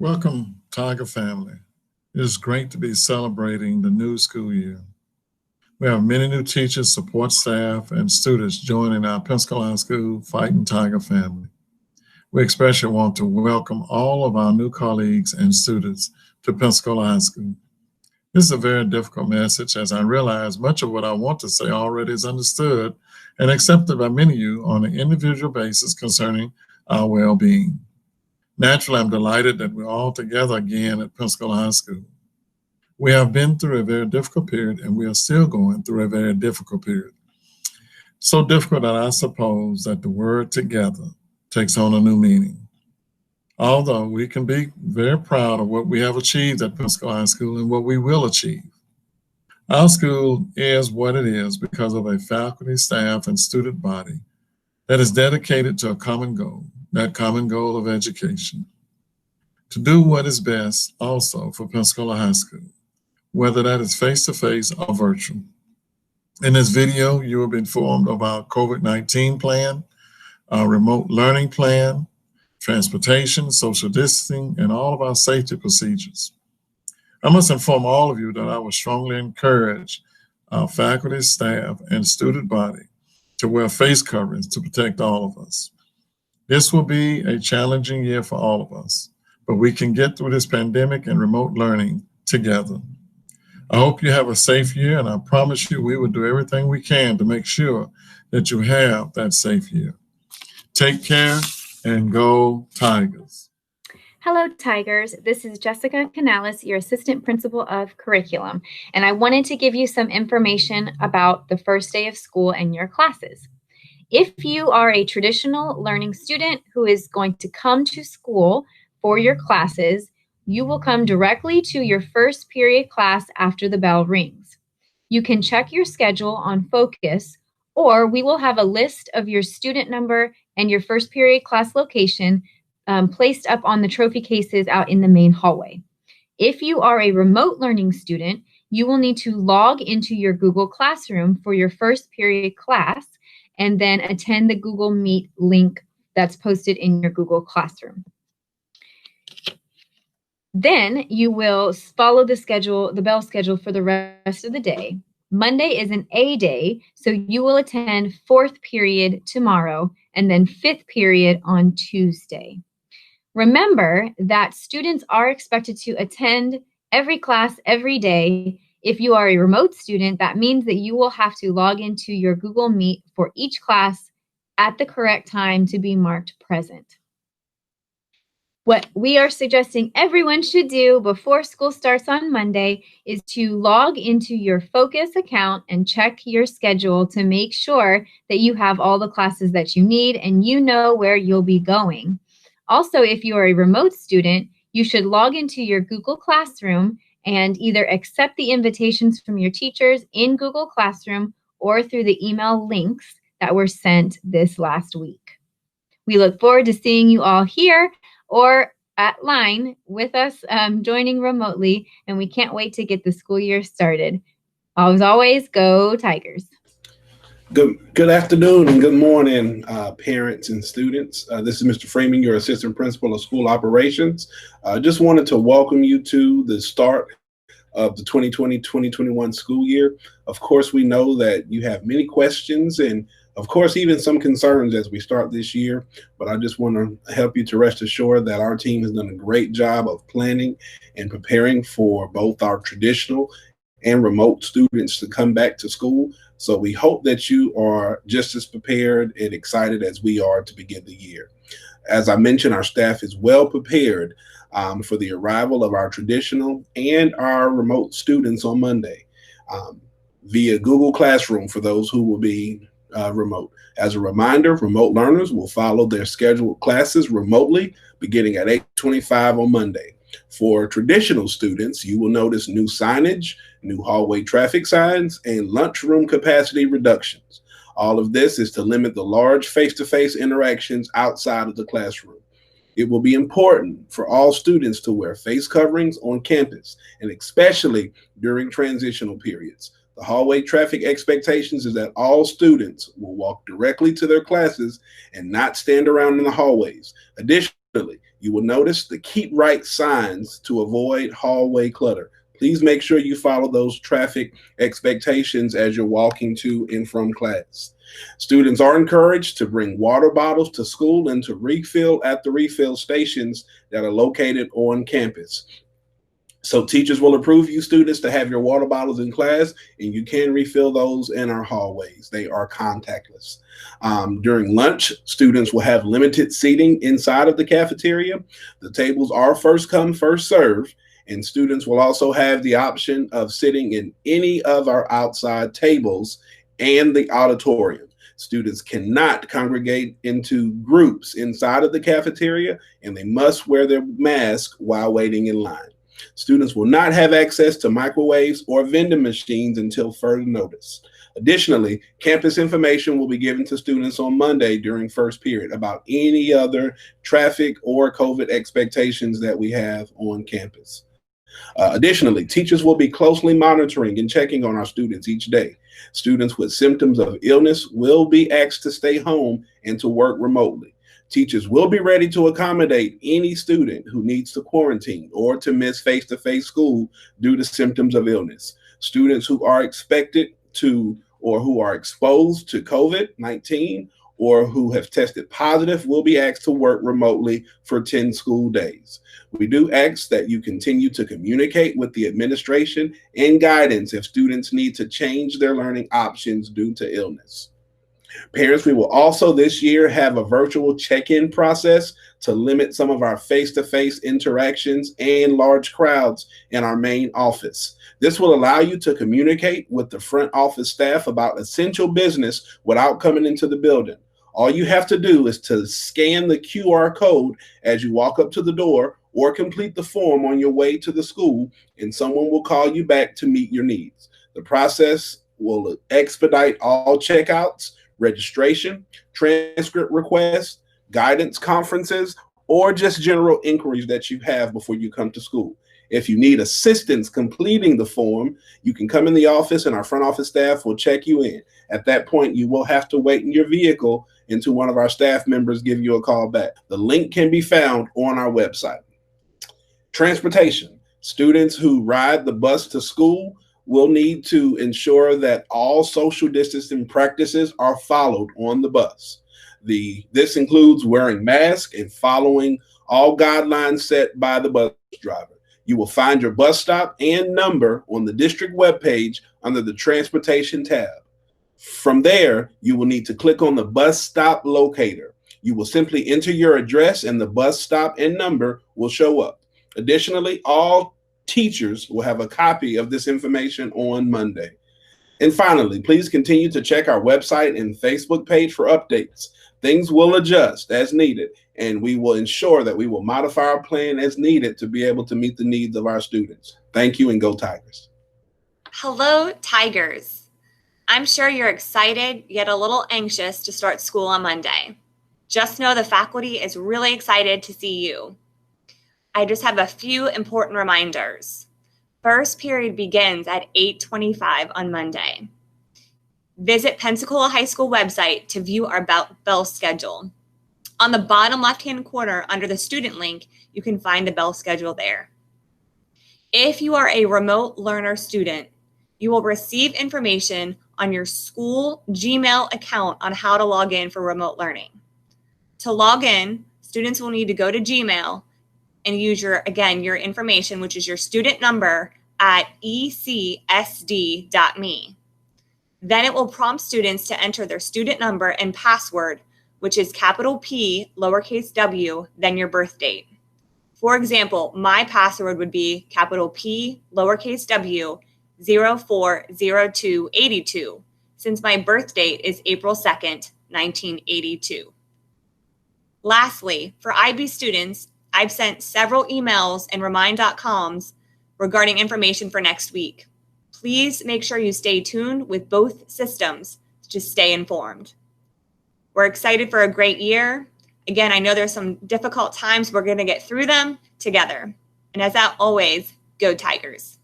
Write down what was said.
Welcome, Tiger family. It is great to be celebrating the new school year. We have many new teachers, support staff, and students joining our Pensacola High School Fighting Tiger family. We especially want to welcome all of our new colleagues and students to Pensacola High School. This is a very difficult message as I realize much of what I want to say already is understood and accepted by many of you on an individual basis concerning our well being. Naturally, I'm delighted that we're all together again at Pensacola High School. We have been through a very difficult period and we are still going through a very difficult period. So difficult that I suppose that the word together takes on a new meaning. Although we can be very proud of what we have achieved at Pensacola High School and what we will achieve. Our school is what it is because of a faculty, staff, and student body that is dedicated to a common goal, that common goal of education. To do what is best also for Pensacola High School, whether that is face-to-face or virtual. In this video, you will be informed of our COVID-19 plan, our remote learning plan, transportation, social distancing, and all of our safety procedures. I must inform all of you that I would strongly encourage our faculty, staff, and student body to wear face coverings to protect all of us. This will be a challenging year for all of us, but we can get through this pandemic and remote learning together. I hope you have a safe year, and I promise you we will do everything we can to make sure that you have that safe year. Take care and go Tigers. Hello, Tigers. This is Jessica Canales, your Assistant Principal of Curriculum, and I wanted to give you some information about the first day of school and your classes. If you are a traditional learning student who is going to come to school for your classes, you will come directly to your first period class after the bell rings. You can check your schedule on Focus, or we will have a list of your student number and your first period class location placed up on the trophy cases out in the main hallway. If you are a remote learning student, you will need to log into your Google Classroom for your first period class and then attend the Google Meet link that's posted in your Google Classroom. Then you will follow the bell schedule for the rest of the day. Monday is an A day, so you will attend fourth period tomorrow and then fifth period on Tuesday. Remember that students are expected to attend every class every day. If you are a remote student, that means that you will have to log into your Google Meet for each class at the correct time to be marked present. What we are suggesting everyone should do before school starts on Monday is to log into your Focus account and check your schedule to make sure that you have all the classes that you need and you know where you'll be going. Also, if you are a remote student, you should log into your Google Classroom and either accept the invitations from your teachers in Google Classroom or through the email links that were sent this last week. We look forward to seeing you all here or at line with us joining remotely, and we can't wait to get the school year started. As always, go Tigers. Good afternoon and good morning, parents and students. This is Mr. Freeman, your Assistant Principal of School Operations. Just wanted to welcome you to the start of the 2020-2021 school year. Of course, we know that you have many questions and of course, even some concerns as we start this year, but I just want to help you to rest assured that our team has done a great job of planning and preparing for both our traditional and remote students to come back to school. So we hope that you are just as prepared and excited as we are to begin the year. As I mentioned, our staff is well prepared for the arrival of our traditional and our remote students on Monday via Google Classroom for those who will be remote. As a reminder, remote learners will follow their scheduled classes remotely beginning at 8:25 on Monday. For traditional students, you will notice new signage, new hallway traffic signs, and lunchroom capacity reductions. All of this is to limit the large face-to-face interactions outside of the classroom. It will be important for all students to wear face coverings on campus, and especially during transitional periods. The hallway traffic expectations is that all students will walk directly to their classes and not stand around in the hallways. Additionally, You will notice the keep right signs to avoid hallway clutter. Please make sure you follow those traffic expectations as you're walking to and from class. Students are encouraged to bring water bottles to school and to refill at the refill stations that are located on campus. So teachers will approve you students to have your water bottles in class, and you can refill those in our hallways. They are contactless. During lunch, students will have limited seating inside of the cafeteria. The tables are first come, first serve, and students will also have the option of sitting in any of our outside tables and the auditorium. Students cannot congregate into groups inside of the cafeteria, and they must wear their mask while waiting in line. Students will not have access to microwaves or vending machines until further notice. Additionally, campus information will be given to students on Monday during first period about any other traffic or COVID expectations that we have on campus. Additionally, teachers will be closely monitoring and checking on our students each day. Students with symptoms of illness will be asked to stay home and to work remotely. Teachers will be ready to accommodate any student who needs to quarantine or to miss face-to-face school due to symptoms of illness. Students who are expected to or who are exposed to COVID-19 or who have tested positive will be asked to work remotely for 10 school days. We do ask that you continue to communicate with the administration and guidance if students need to change their learning options due to illness. Parents, we will also this year have a virtual check-in process to limit some of our face-to-face interactions and large crowds in our main office. This will allow you to communicate with the front office staff about essential business without coming into the building. All you have to do is to scan the QR code as you walk up to the door or complete the form on your way to the school, and someone will call you back to meet your needs. The process will expedite all checkouts, registration, transcript requests, guidance conferences, or just general inquiries that you have before you come to school. If you need assistance completing the form, you can come in the office and our front office staff will check you in. At that point, you will have to wait in your vehicle until one of our staff members give you a call back. The link can be found on our website. Transportation. Students who ride the bus to school will need to ensure that all social distancing practices are followed on the bus. This includes wearing masks and following all guidelines set by the bus driver. You will find your bus stop and number on the district webpage under the Transportation tab. From there, you will need to click on the bus stop locator. You will simply enter your address and the bus stop and number will show up. Additionally, all teachers will have a copy of this information on Monday. And finally, please continue to check our website and Facebook page for updates. Things will adjust as needed, and we will ensure that we will modify our plan as needed to be able to meet the needs of our students. Thank you, and go Tigers. Hello, Tigers. I'm sure you're excited yet a little anxious to start school on Monday. Just know the faculty is really excited to see you. I just have a few important reminders. First period begins at 8:25 on Monday. Visit Pensacola High School website to view our bell schedule. On the bottom left-hand corner under the student link, you can find the bell schedule there. If you are a remote learner student, you will receive information on your school Gmail account on how to log in for remote learning. To log in, students will need to go to Gmail and use your information, which is your student number at ecsd.me. Then it will prompt students to enter their student number and password, which is capital P, lowercase w, then your birth date. For example, my password would be capital P, lowercase w, 040282, since my birth date is April 2nd, 1982. Lastly, for IB students, I've sent several emails and remind.coms regarding information for next week. Please make sure you stay tuned with both systems to stay informed. We're excited for a great year. Again, I know there's some difficult times. We're going to get through them together. And as always, go Tigers.